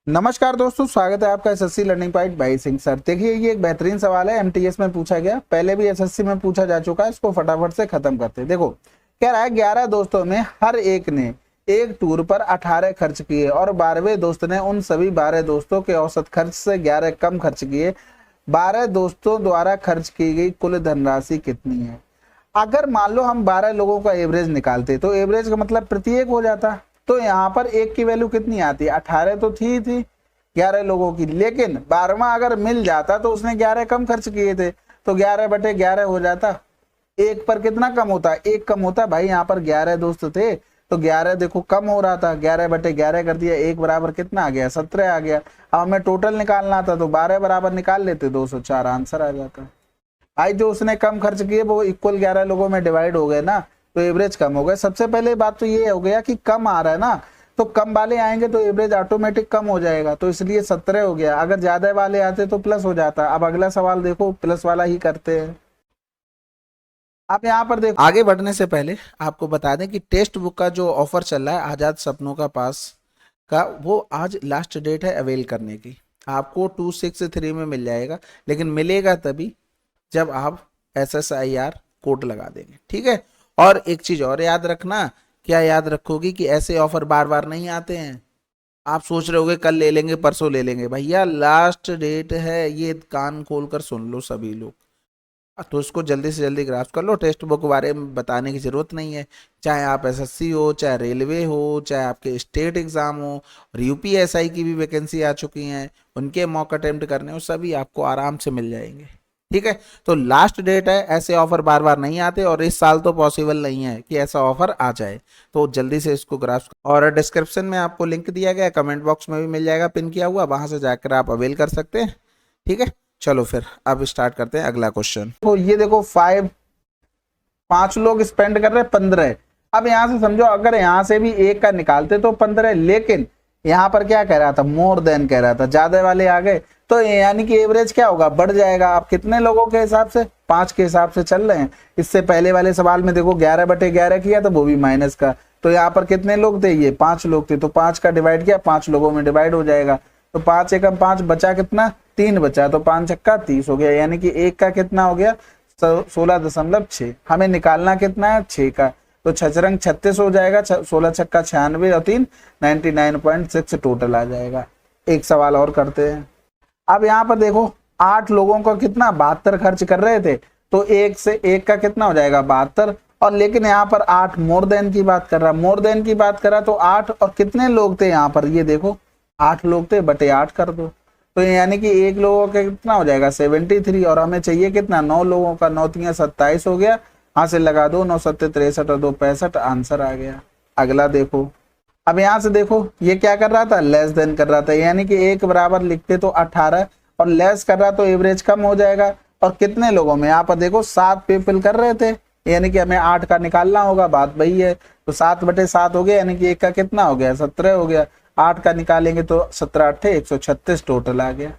नमस्कार दोस्तों, स्वागत है आपका SSC learning point by Singh sir. देखिए, ये एक बेहतरीन सवाल है, एमटीएस में पूछा गया, पहले भी एसएससी में पूछा जा चुका है। इसको फटाफट से खत्म करते हैं। देखो, कह रहा है 11 दोस्तों में हर एक ने एक टूर पर 18 खर्च किए और 12वें दोस्त ने उन सभी 12 दोस्तों के औसत खर्च से 11 कम खर्च किए। 12 दोस्तों द्वारा खर्च की गई कुल धनराशि कितनी है? अगर मान लो हम 12 लोगों का एवरेज निकालते तो एवरेज का मतलब प्रत्येक हो जाता। तो यहाँ पर एक की वैल्यू कितनी आती? 18 तो थी 11 लोगों की, लेकिन 12वां अगर मिल जाता तो उसने 11 कम खर्च किए थे, तो 11/11 हो जाता। एक पर कितना कम होता? एक कम होता भाई। यहाँ पर 11 दोस्त थे तो 11 देखो कम हो रहा था, 11/11 कर दिया, एक बराबर कितना आ गया? 17 आ गया। अब हमें टोटल निकालना था तो 12 बराबर निकाल लेते, 204 आंसर आ जाता। भाई जो उसने कम खर्च किए वो इक्वल 11 लोगों में डिवाइड हो गए ना, तो एवरेज कम हो गया। सबसे पहले बात तो ये हो गया कि कम आ रहा है ना, तो कम वाले आएंगे तो एवरेज ऑटोमेटिक कम हो जाएगा, तो इसलिए 17 हो गया। अगर ज्यादा वाले आते तो प्लस हो जाता। अब अगला सवाल देखो, प्लस वाला ही करते हैं। आप यहाँ पर देखो, आगे बढ़ने से पहले आपको बता दें कि टेक्स्ट बुक का जो ऑफर चल रहा है आजाद सपनों का पास का, वो आज लास्ट डेट है अवेल करने की। आपको 263 में मिल जाएगा, लेकिन मिलेगा तभी जब आप SSIR कोड लगा देंगे, ठीक है। और एक चीज और याद रखना, क्या याद रखोगी कि ऐसे ऑफर बार बार नहीं आते हैं। आप सोच रहे होगे कल ले लेंगे परसों ले लेंगे, भैया लास्ट डेट है, ये कान खोल कर सुन लो सभी लोग। तो इसको जल्दी से जल्दी ग्रास्प कर लो। टेक्स्ट बुक के बारे में बताने की जरूरत नहीं है, चाहे आप SSC हो, चाहे रेलवे हो, चाहे आपके स्टेट एग्जाम हो, और UPSI की भी वैकेंसी आ चुकी हैं, उनके मॉक अटेम्प्ट करने हो, सभी आपको आराम से मिल जाएंगे, ठीक है। तो लास्ट डेट है, ऐसे ऑफर बार बार नहीं आते, और इस साल तो पॉसिबल नहीं है कि ऐसा ऑफर आ जाए, तो जल्दी से इसको ग्रास्प। और डिस्क्रिप्शन में आपको लिंक दिया गया, कमेंट बॉक्स में भी मिल जाएगा पिन किया हुआ, वहां से जाकर आप अवेल कर सकते हैं, ठीक है। चलो फिर अब स्टार्ट करते हैं अगला क्वेश्चन। तो ये देखो, 5 लोग स्पेंड कर रहे हैं 15। अब यहां से समझो, अगर यहां से भी एक का निकालते तो 15, लेकिन यहाँ पर क्या कह रहा था? मोर देन कह रहा था, ज्यादा वाले आ गए, तो यानी कि एवरेज क्या होगा? बढ़ जाएगा। आप कितने लोगों के हिसाब से? 5 के हिसाब से चल रहे हैं। इससे पहले वाले सवाल में देखो 11/11 किया तो वो भी माइनस का, तो यहाँ पर कितने लोग थे? ये 5 लोग थे, तो 5 का डिवाइड किया, 5 लोगों में डिवाइड हो जाएगा। तो 5 एकम 5 बचा कितना? 3 बचा, तो 5 छक्का 30 हो गया, यानी कि एक का कितना हो गया? 16.6। हमें निकालना कितना है? 6 का, तो 6 36 हो जाएगा, 16 छक्का 96 और 3 99.6 टोटल आ जाएगा। एक सवाल और करते हैं। अब यहाँ पर देखो, 8 लोगों का कितना? 72 खर्च कर रहे थे, तो एक से एक का कितना हो जाएगा? 72। और लेकिन यहाँ पर 8 मोर देन की बात कर रहा, मोर देन की बात कर रहा, तो 8 और कितने लोग थे यहाँ पर? ये देखो 8 लोग थे, बटे 8 कर दो, तो यानी कि एक लोगों का कितना हो जाएगा? 73। और हमें चाहिए कितना? 9 लोगों का, 9 3 27 हो गया, हाथ से लगा दो, 9 7 63 और 2 65, आंसर आ गया। अगला देखो, अब यहां से देखो ये क्या कर रहा था? लेस देन कर रहा था, यानी कि एक बराबर लिखते तो 18, और लेस कर रहा तो एवरेज कम हो जाएगा। और कितने लोगों में? यहाँ पर देखो 7 पीपल कर रहे थे, यानी कि हमें 8 का निकालना होगा, बात वही है। तो 7/7 हो गया, यानी कि एक का कितना हो गया? 17 हो गया। 8 का निकालेंगे तो 17 8 136 टोटल आ गया।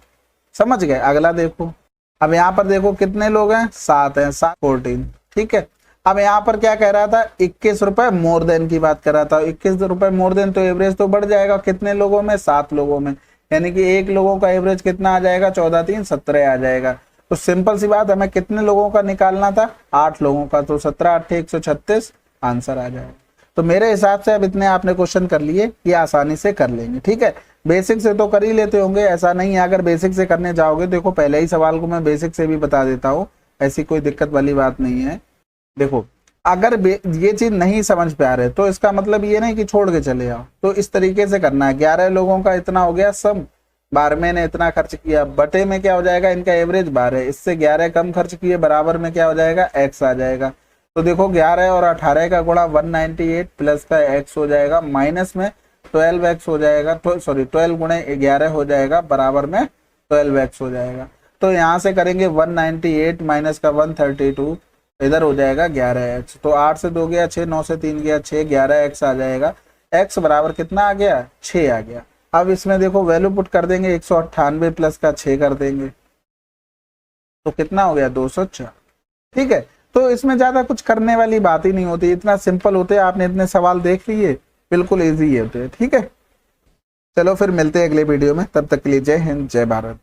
समझ गए? अगला देखो, अब यहाँ पर देखो कितने लोग हैं? 7 हैं, 7 14, ठीक है। अब यहाँ पर क्या कह रहा था? 21 रुपए मोर देन की बात कर रहा था। 21 रुपए मोर देन, तो एवरेज तो बढ़ जाएगा। कितने लोगों में? 7 लोगों में, यानी कि एक लोगों का एवरेज कितना आ जाएगा? 14 3 17 आ जाएगा। तो सिंपल सी बात, हमें कितने लोगों का निकालना था? 8 लोगों का, तो 17 8 136 आंसर आ जाएगा। तो मेरे हिसाब से अब इतने आपने क्वेश्चन कर लिए, ये आसानी से कर लेंगे, ठीक है। बेसिक से तो कर ही लेते होंगे, ऐसा नहीं है। अगर बेसिक से करने जाओगे, देखो पहले ही सवाल को मैं बेसिक से भी बता देता हूँ, ऐसी कोई दिक्कत वाली बात नहीं है। देखो, अगर ये चीज नहीं समझ पे आ रहे तो इसका मतलब ये नहीं कि छोड़ के चले आओ, तो इस तरीके से करना है। 11 लोगों का इतना हो गया सम, 12वें ने इतना खर्च किया, बटे में क्या हो जाएगा? इनका एवरेज 12, इससे 11 कम खर्च किए, बराबर में क्या हो जाएगा? x आ जाएगा। तो देखो 11 और 18 का गुणा 198 प्लस का x हो जाएगा, माइनस में 12x हो जाएगा, तो सॉरी 12 गुणे 11 हो जाएगा, बराबर में 12x हो जाएगा। तो यहाँ से करेंगे 198 माइनस का 132, इधर हो जाएगा 11x। तो 8 से 2 गया 6, 9 से 3 गया 6, 11x आ जाएगा। x बराबर कितना आ गया? 6 आ गया। अब इसमें देखो वैल्यू पुट कर देंगे, 198 प्लस का 6 कर देंगे, तो कितना हो गया? 204, ठीक है। तो इसमें ज्यादा कुछ करने वाली बात ही नहीं होती, इतना सिंपल होते। आपने इतने सवाल देख लिए, बिल्कुल इजी होते हैं, ठीक है। चलो फिर मिलते हैं अगले वीडियो में, तब तक के लिए जय हिंद जय भारत।